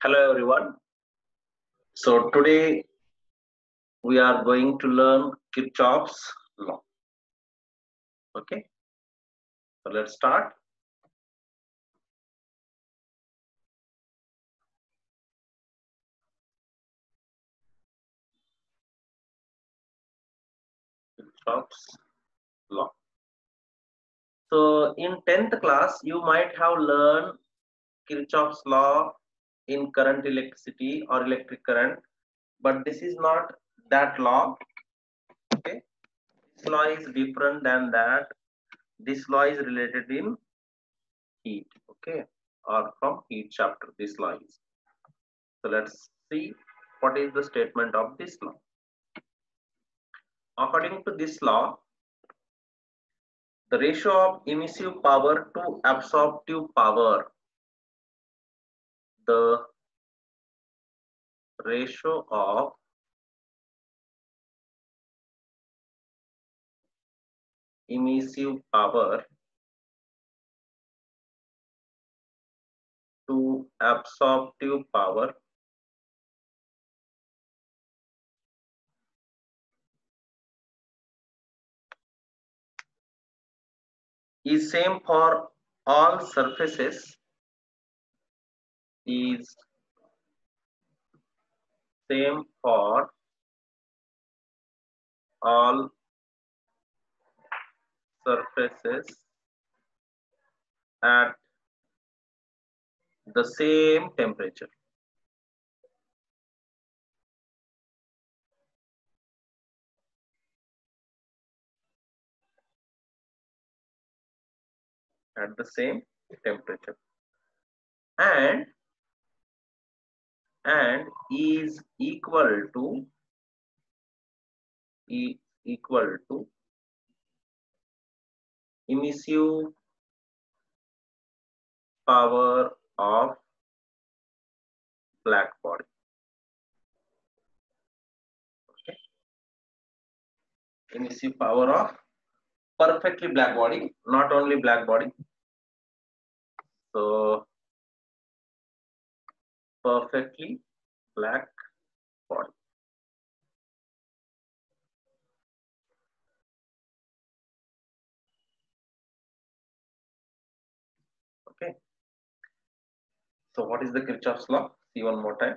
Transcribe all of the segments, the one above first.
Hello everyone. So today we are going to learn Kirchhoff's law. Okay. So let's start. Kirchhoff's law. So in 10th class you might have learned Kirchhoff's law in current electricity or electric current, but this is not that law. Okay. This law is different than that. This law is related in heat. Okay. Or from heat chapter this law is. So let's see what is the statement of this law. According to this law, the ratio of emissive power to absorptive power, the ratio of emissive power to absorptive power is same for all surfaces, is same for all surfaces at the same temperature. At the same temperature and is equal to emissive power of black body. Okay. Emissive power of perfectly black body, not only black body. So perfectly black body. Okay. So what is the Kirchhoff's law? See one more time.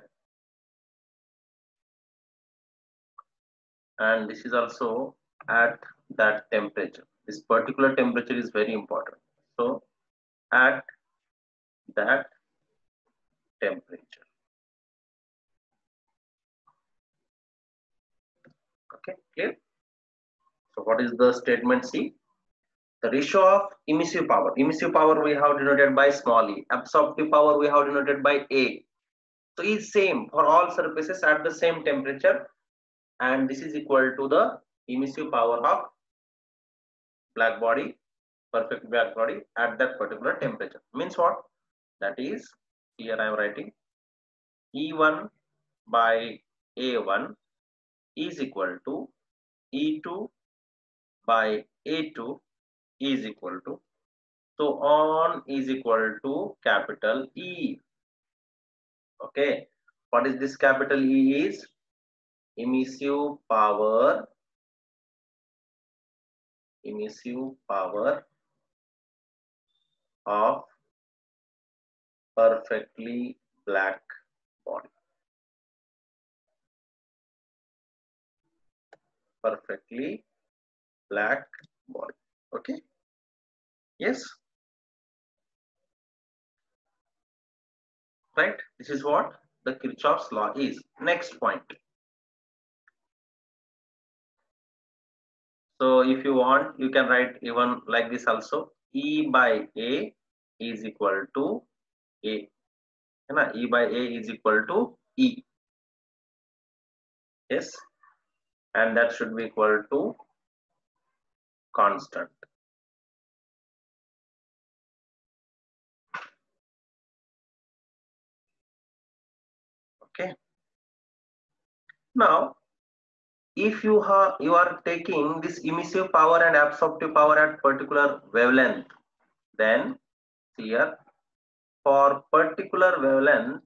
And this is also at that temperature. This particular temperature is very important. So at that temperature. Okay, clear? So what is the statement C? The ratio of emissive power. Emissive power we have denoted by small e. Absorptive power we have denoted by A. So is same for all surfaces at the same temperature, and this is equal to the emissive power of black body, perfect black body at that particular temperature. Means what? That is, here I am writing E1 by A1 is equal to E2 by A2 is equal to, so on is equal to capital E. Okay, what is this capital E is? Emissive power of perfectly black body. Perfectly black body. Okay. Yes. Right. This is what the Kirchhoff's law is. Next point. So if you want, you can write even like this also. E by A is equal to A. E by A is equal to E. Yes. And that should be equal to constant. Okay. Now, if you are taking this emissive power and absorptive power at particular wavelength, then here for particular wavelength,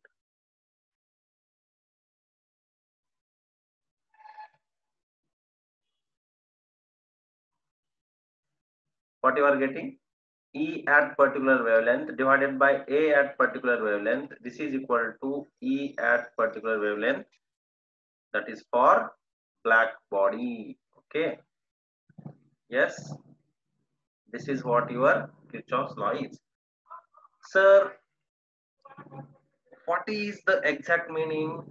What you are getting? E at particular wavelength divided by A at particular wavelength. This is equal to E at particular wavelength. That is for black body. Okay. Yes. This is what your Kirchhoff's law is. Sir, what is the exact meaning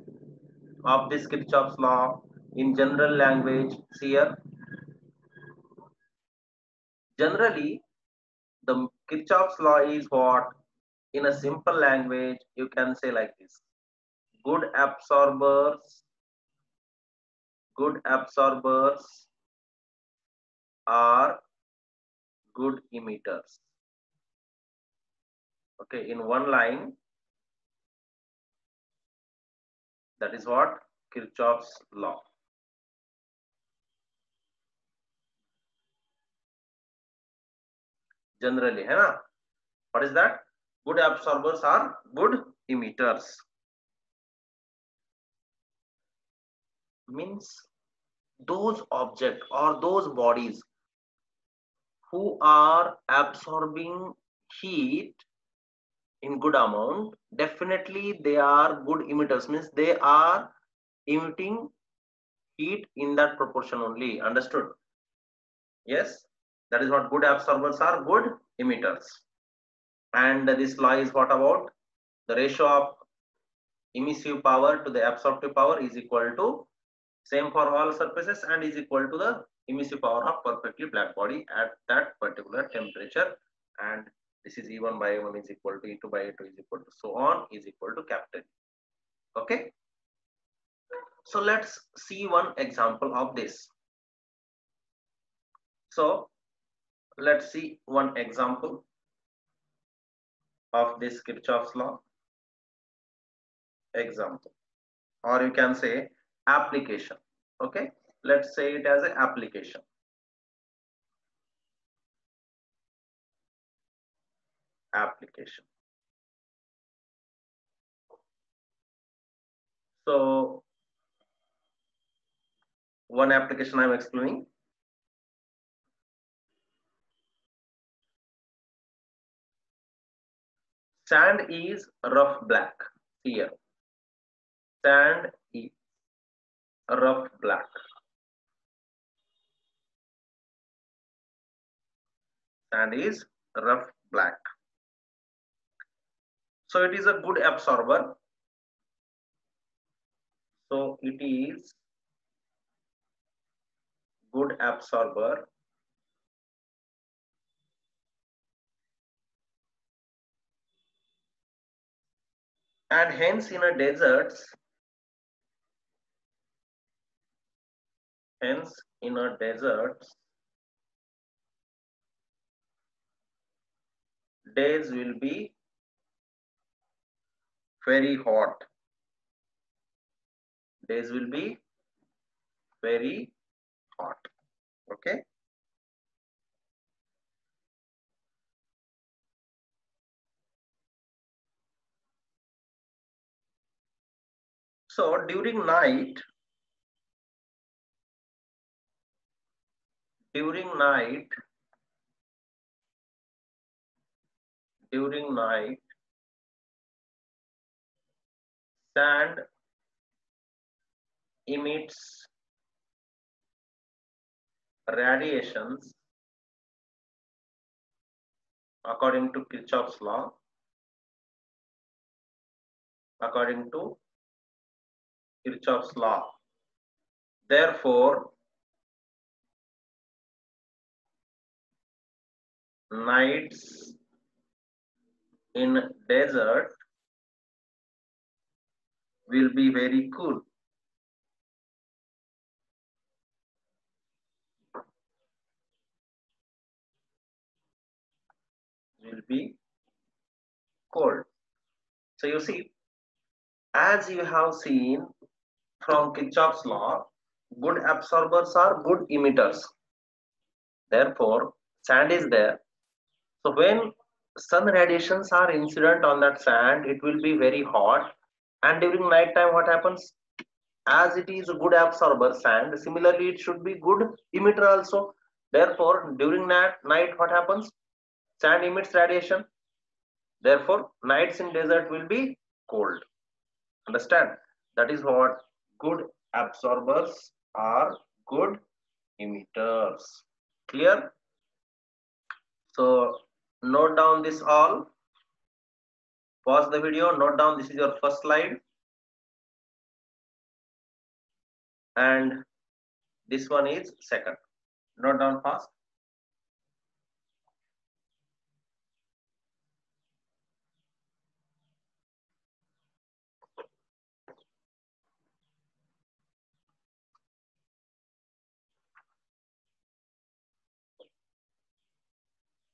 of this Kirchhoff's law in general language? See here. Generally, the Kirchhoff's law is what? In a simple language, you can say like this. Good absorbers are good emitters. Okay, in one line, that is what Kirchhoff's law. Generally, है ना? What is that? Good absorbers are good emitters. Means those objects or those bodies who are absorbing heat in good amount, definitely they are good emitters. Means they are emitting heat in that proportion only. Understood? Yes, that is what good absorbers are, good emitters. And this law is what about? The ratio of emissive power to the absorptive power is equal to same for all surfaces and is equal to the emissive power of perfectly black body at that particular temperature. And this is E1 by E1 is equal to E2 by E2 is equal to so on is equal to capital. Okay. So let's see one example of this. So let's see one example of this Kirchhoff's law. Example, or you can say application. Okay, let's say it as an application. Application. So one application I'm explaining. Sand is rough black. Here, sand is rough black. Sand is rough black. So it is a good absorber. So it is good absorber. And hence in a deserts, days will be very hot. Days will be very hot. Okay. So during night, sand emits radiations according to Kirchhoff's law. Therefore, nights in desert will be very cool. Will be cold. So you see, as you have seen from Kirchhoff's law, good absorbers are good emitters. Therefore, sand is there. So when sun radiations are incident on that sand, it will be very hot. And during night time, what happens? As it is a good absorber sand, similarly it should be good emitter also. Therefore, during night, what happens? Sand emits radiation. Therefore, nights in desert will be cold. Understand? That is what good absorbers are good emitters. Clear? So, note down this all. Pause the video, note down this is your first slide. And this one is second. Note down fast.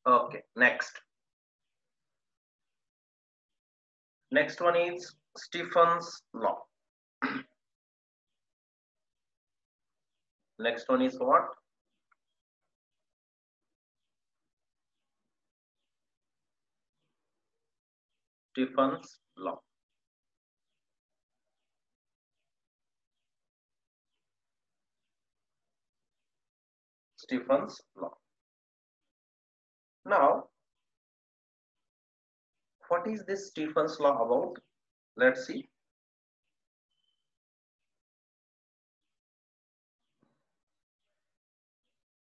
Okay, next. Next one is Stephen's law. Next one is what? Stephen's law. Stephen's law. Now, what is this Stephen's law about? Let's see.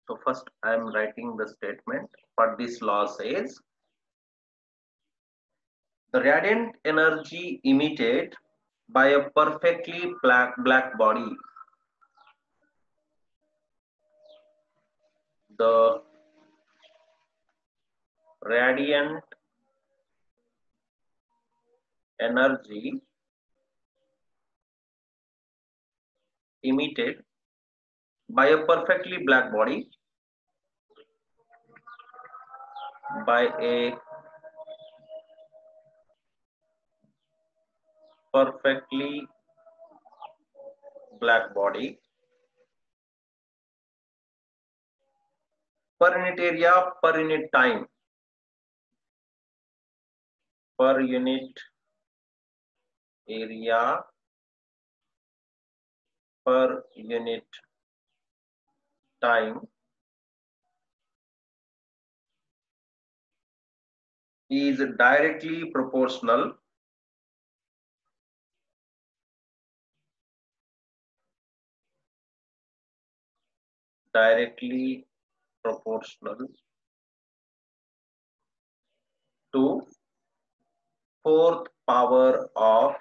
So first I am writing the statement. What this law says: the radiant energy emitted by a perfectly black body, the radiant energy emitted by a perfectly black body by a perfectly black body per unit area per unit time per unit area per unit time is directly proportional to fourth power of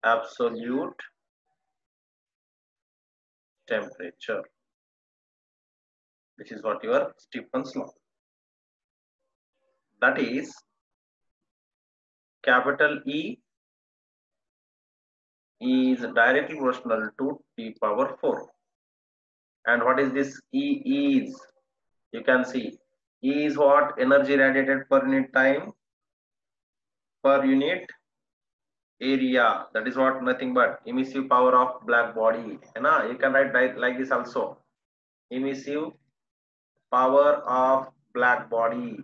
absolute temperature. This is what your Stephen's law. That is, capital E is directly proportional to T power 4. And what is this E is? You can see E is what? Energy radiated per unit time per unit area. That is what? Nothing but emissive power of black body. You can write like this also. Emissive power of black body.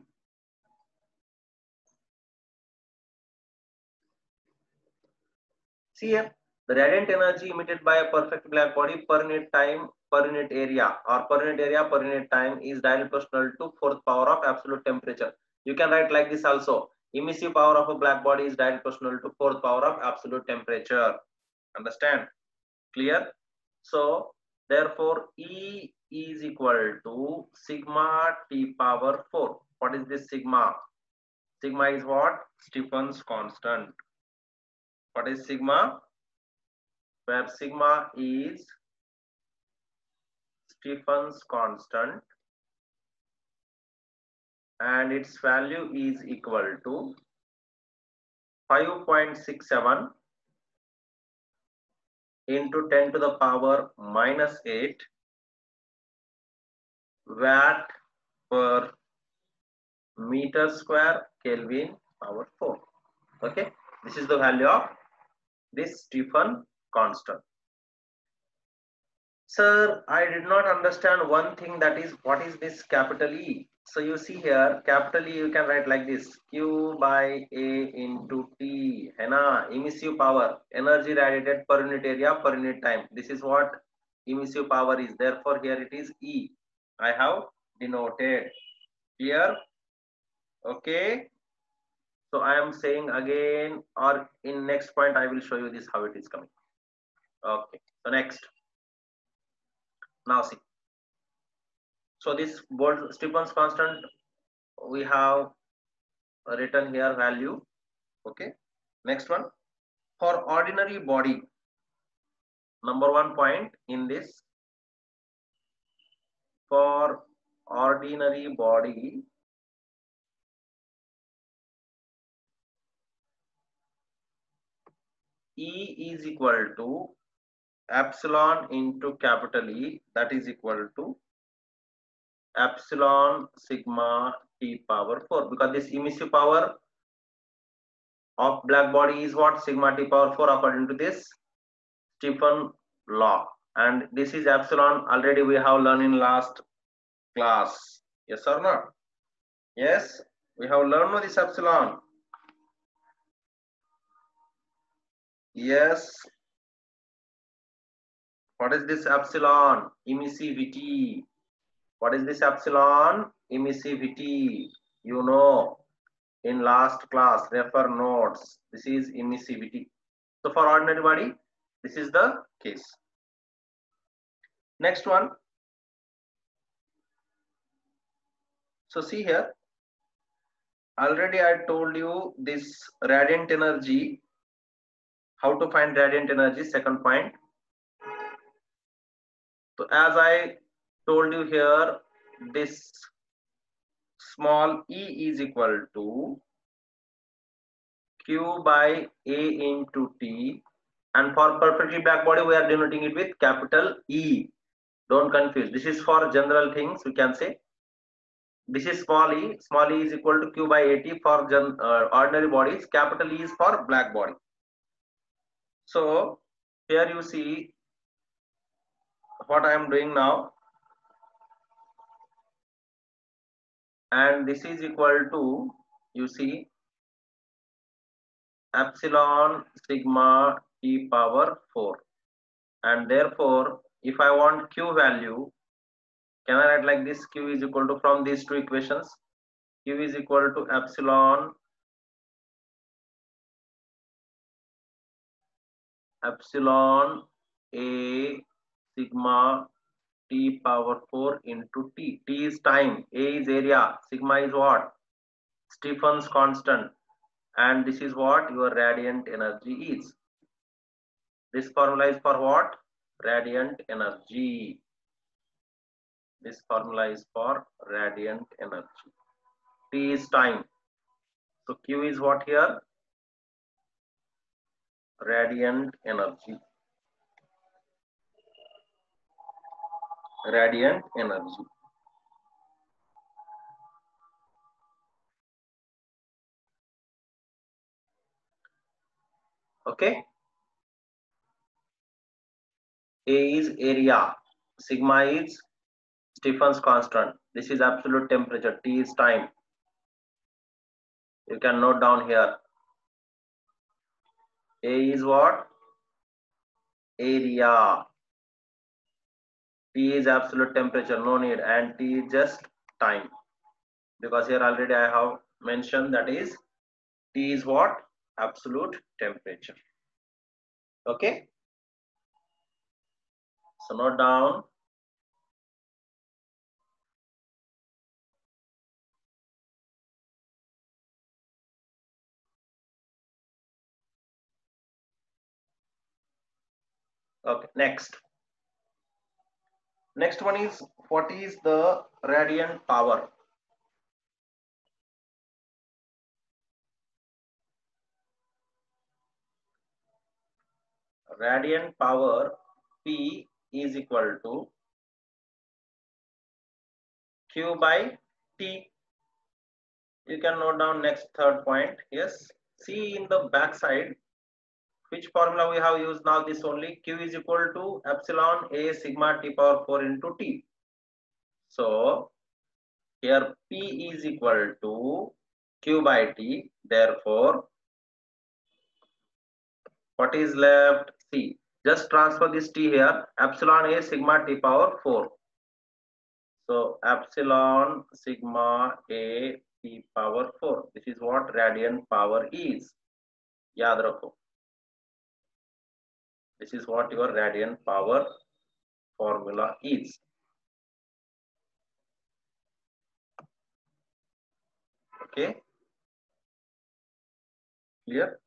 See here, the radiant energy emitted by a perfect black body per unit time per unit area or per unit area per unit time is directly proportional to fourth power of absolute temperature. You can write like this also. Emissive power of a black body is directly proportional to fourth power of absolute temperature. Understand? Clear? So therefore E is equal to sigma T power 4. What is this sigma? Sigma is what? Stephen's constant. What is sigma? Where sigma is Stephen's constant and its value is equal to 5.67 into 10 to the power minus 8 watt per meter square Kelvin power 4. Okay, this is the value of this Stephen constant. Sir, I did not understand one thing, that is what is this capital E? So you see here, capital E you can write like this, Q by A into T, है ना? Emissive power, energy radiated per unit area per unit time. This is what emissive power is. Therefore, here it is E. I have denoted here. Okay. So I am saying again, or in next point, I will show you this how it is coming. Okay. So next, now see. So this Stefan's constant we have written here value. Okay. Next one, for ordinary body, number one point in this, for ordinary body, E is equal to epsilon into capital E, that is equal to epsilon sigma T power 4, because this emissive power of black body is what? Sigma T power 4 according to this Stefan law. And this is epsilon, already we have learned in last class. Yes or not? Yes, we have learned this epsilon. Yes. What is this epsilon? Emissivity. What is this epsilon? Emissivity. You know, in last class, refer notes. This is emissivity. So for ordinary body, this is the case. Next one. So see here. Already I told you this radiant energy. How to find radiant energy? Second point. So as I told you here, this small e is equal to Q by A into T, and for perfectly black body we are denoting it with capital E. Don't confuse. This is for general things. We can say this is small e. Small e is equal to Q by AT for ordinary bodies. Capital E is for black body. So here you see what I am doing now, and this is equal to, you see, epsilon sigma T power 4, and therefore if I want Q value, can I write like this? Q is equal to, from these two equations, Q is equal to epsilon A sigma T power 4 into T. T is time, A is area, sigma is what? Stefan's constant, and this is what your radiant energy is. This formula is for what? Radiant energy. This formula is for radiant energy. T is time. So Q is what here? Radiant energy. Radiant energy. Okay. A is area. Sigma is Stefan's constant. This is absolute temperature. T is time. You can note down here. A is what? Area. T is absolute temperature, no need, and T is just time, because here already I have mentioned that is T is what? Absolute temperature. Okay. So note down. Okay, next. Next one is, what is the radiant power? Radiant power P is equal to Q by T. You can note down next third point. Yes. See in the back side, which formula we have used now? This only. Q is equal to epsilon A sigma T power 4 into T. So Here P is equal to Q by T. Therefore, what is left? C. Just transfer this T here. Epsilon A sigma T power 4. So epsilon sigma A T power 4. This is what radiant power is. Yaad rakho. This is what your radiant power formula is. Okay. Clear?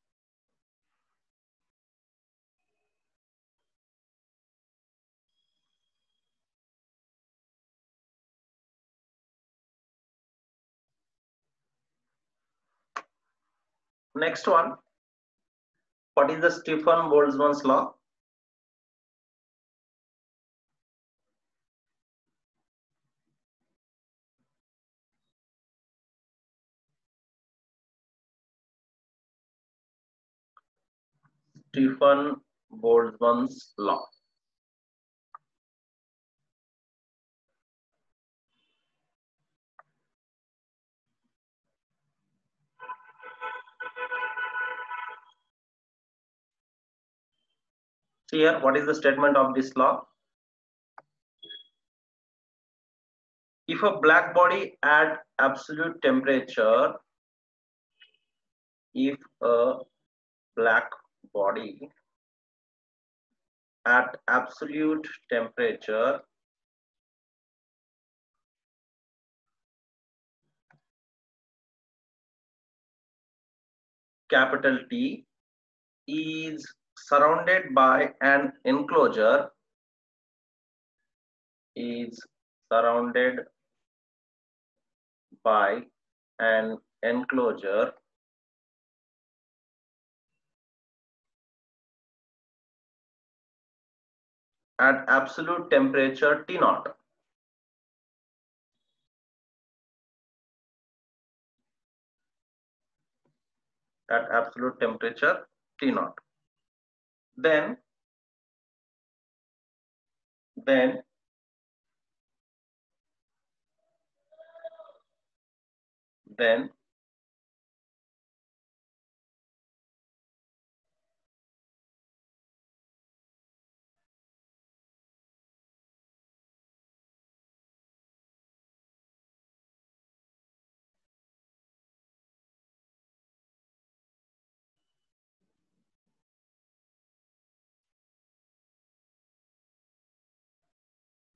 Next one. What is the Stefan Boltzmann's law? Stefan Boltzmann's law. See here, what is the statement of this law? If a black body at absolute temperature, if a black body at absolute temperature capital T is surrounded by an enclosure, is surrounded by an enclosure at absolute temperature T naught. At absolute temperature T naught.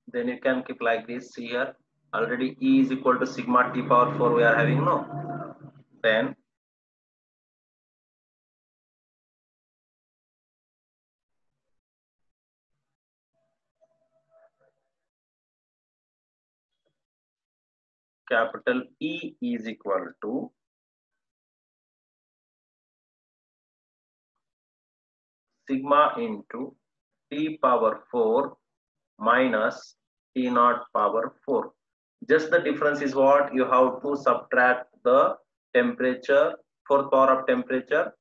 Then you can keep like this. See here, already E is equal to sigma T power 4 we are having, no? Then capital E is equal to sigma into T power 4 minus T naught power 4. Just the difference is what? You have to subtract the temperature, fourth power of temperature,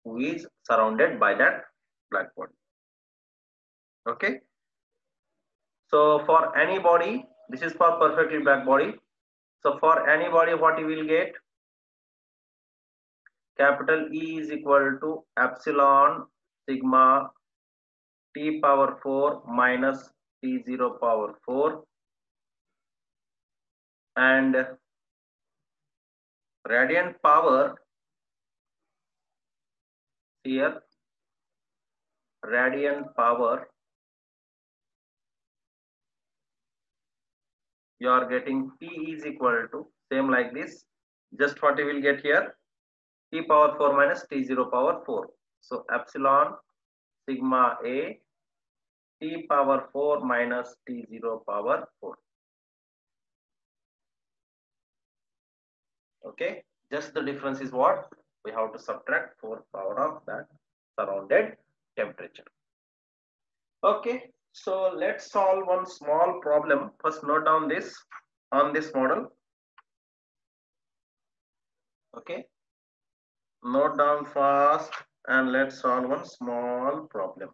who is surrounded by that black body. Okay. So for any body, this is for perfectly black body. So for any body, what you will get? Capital E is equal to epsilon sigma T power 4 minus T0 power 4, and radiant power here, radiant power you are getting P is equal to same like this. Just what you will get here, T power 4 minus T0 power 4. So epsilon sigma A T power 4 minus T0 power 4. Okay, just the difference is what? We have to subtract 4 power of that surrounded temperature. Okay, so let's solve one small problem. First note down this on this model. Okay, note down fast and let's solve one small problem.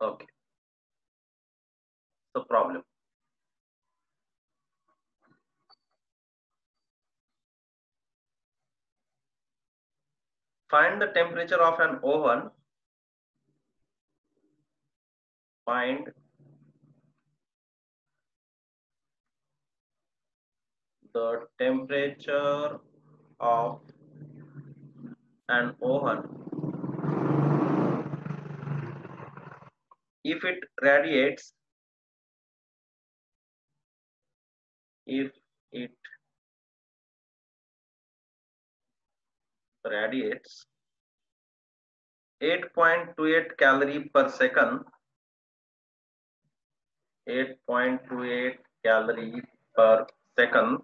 Okay, the problem. Find the temperature of an oven. Find the temperature of an oven if it radiates 8.28 calorie per second, 8.28 calorie per second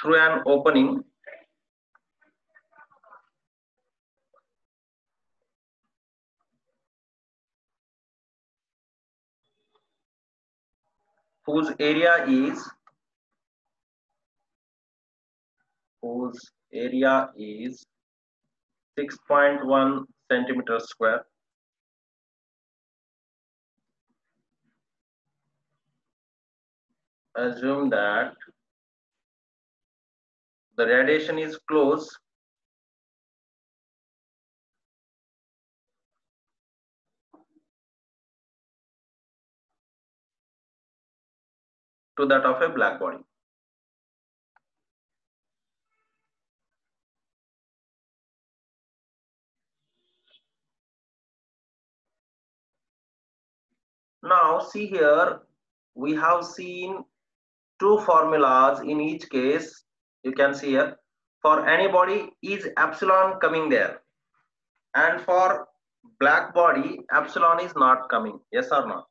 through an opening whose area is 6.1 centimeters square. Assume that the radiation is close to that of a black body. Now see here, we have seen two formulas in each case. You can see here, for any body is epsilon coming there, and for black body epsilon is not coming. Yes or not?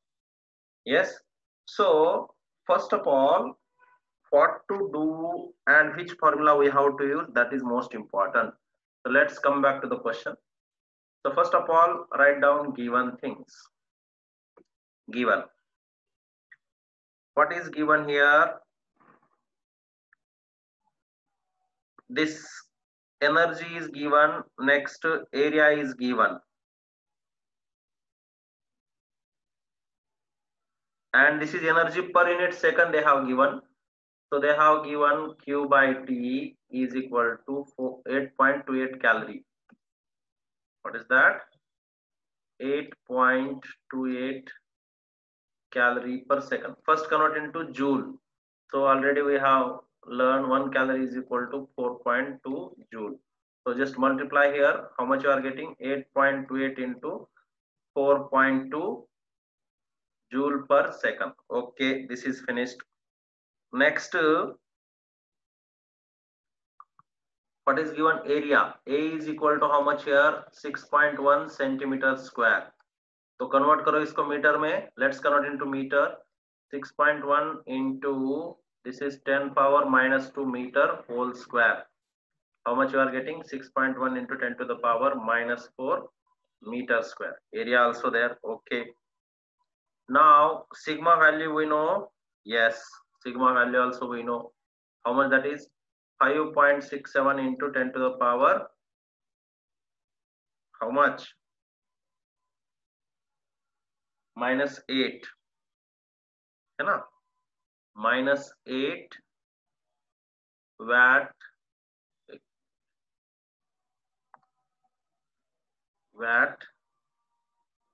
Yes. So first of all, what to do and which formula we have to use, that is most important. So let's come back to the question. So first of all, write down given things. Given. What is given here? This energy is given, next area is given, and this is energy per unit second they have given. So they have given Q by T is equal to 8.28 calorie. What is that? 8.28 calorie per second. First convert into joule. So already we have learned 1 calorie is equal to 4.2 joule. So just multiply here. How much you are getting? 8.28 into 4.2 joule per second. Okay, this is finished. Next, what is given? Area. A is equal to how much here? 6.1 centimeter square. तो convert करो इसको metre में. Let's convert into meter. 6.1 into this is 10 power minus 2 meter whole square. How much you are getting? 6.1 into 10 to the power minus 4 meter square. Area also there. Okay. Now sigma value we know. Yes, sigma value also we know. How much that is? 5.67 into 10 to the power. How much? Minus 8. है ना? Minus 8 watt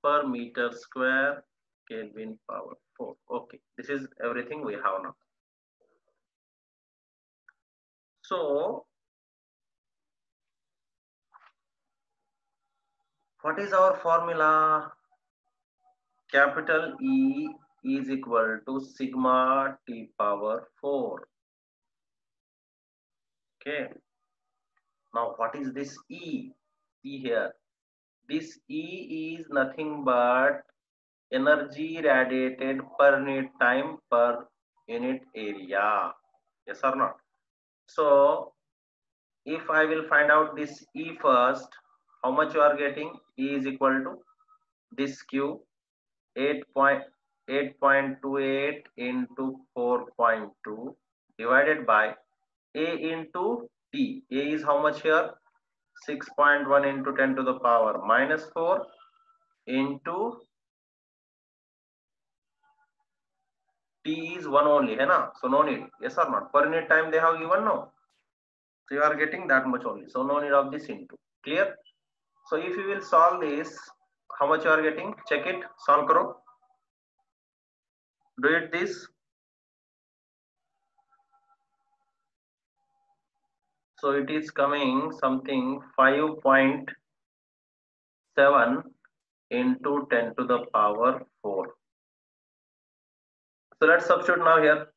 per meter square Kelvin power 4. Okay, this is everything we have now. So what is our formula? Capital E is equal to sigma T power 4. Okay. Now what is this E? See here. This E is nothing but energy radiated per unit time per unit area. Yes or not? So if I will find out this E first, how much you are getting? E is equal to this Q 8.28 into 4.2 divided by A into T. A is how much here? 6.1 into 10 to the power minus 4 into T is 1 only, hai na? So no need. Yes or not? Per unit time they have given, no? So you are getting that much only. So no need of this into. Clear? So if you will solve this, how much you are getting? Check it. Solve karo. Do it this. So it is coming something 5.7 into 10 to the power 4. So let's substitute now here.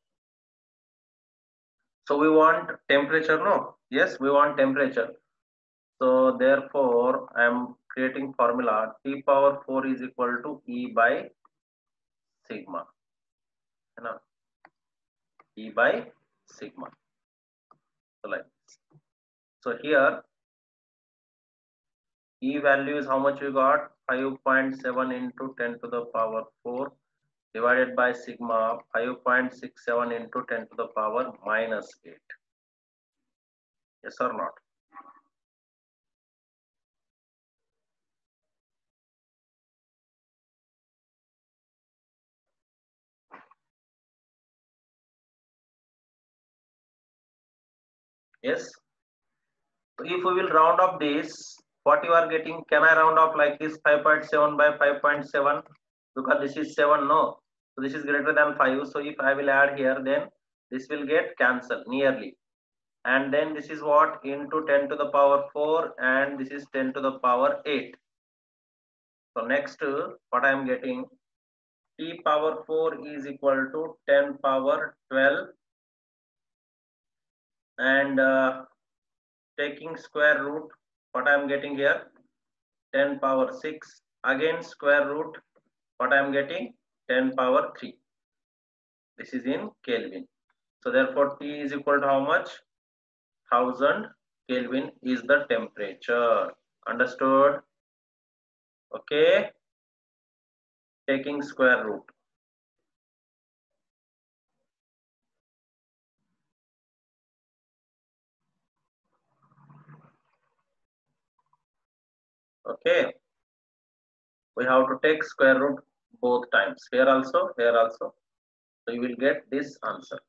So we want temperature, no? Yes, we want temperature. So therefore, I am creating formula T power 4 is equal to E by sigma. E by sigma. So like this. So here E value is how much we got? 5.7 into 10 to the power 4 divided by sigma 5.67 into 10 to the power minus 8. Yes or not? Yes. So if we will round up this, what you are getting, can I round up like this 5.7 by 5.7? Because this is 7, no? So this is greater than 5. So if I will add here, then this will get cancelled nearly. And then this is what? Into 10 to the power 4 and this is 10 to the power 8. So next, what I am getting, T power 4 is equal to 10 power 12 and taking square root, what I am getting here, 10 power 6, again square root, what I am getting, 10 power 3. This is in Kelvin. So therefore T is equal to how much? 1000 Kelvin is the temperature. Understood? Okay. Taking square root. Okay. We have to take square root both times. Here also, here also. So you will get this answer.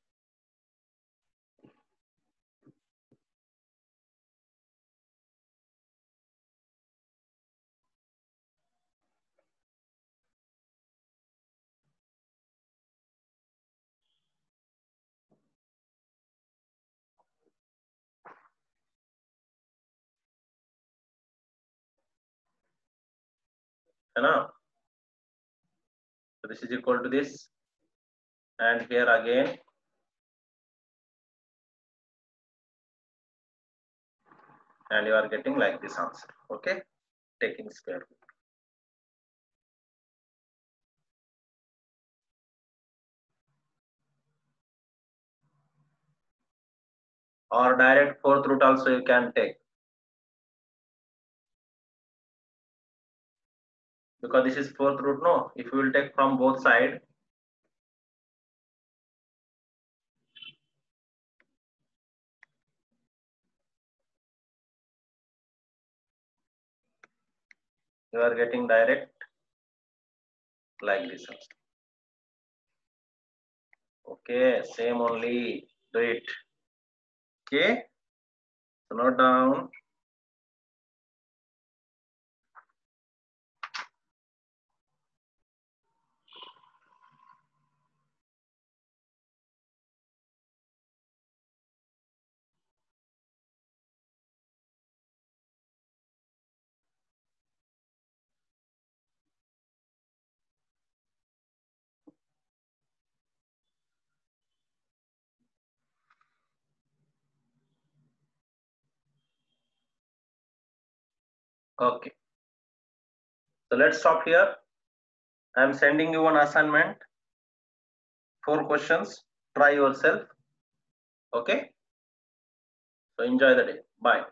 So this is equal to this, and here again and you are getting like this answer. Okay, taking square root. Or direct fourth root also you can take, because this is fourth root, no? If you will take from both sides, you are getting direct like this also. Okay, same only, do it. Okay, so note down. Okay, so let's stop here. I am sending you one assignment, 4 questions. Try yourself. Okay, so enjoy the day. Bye.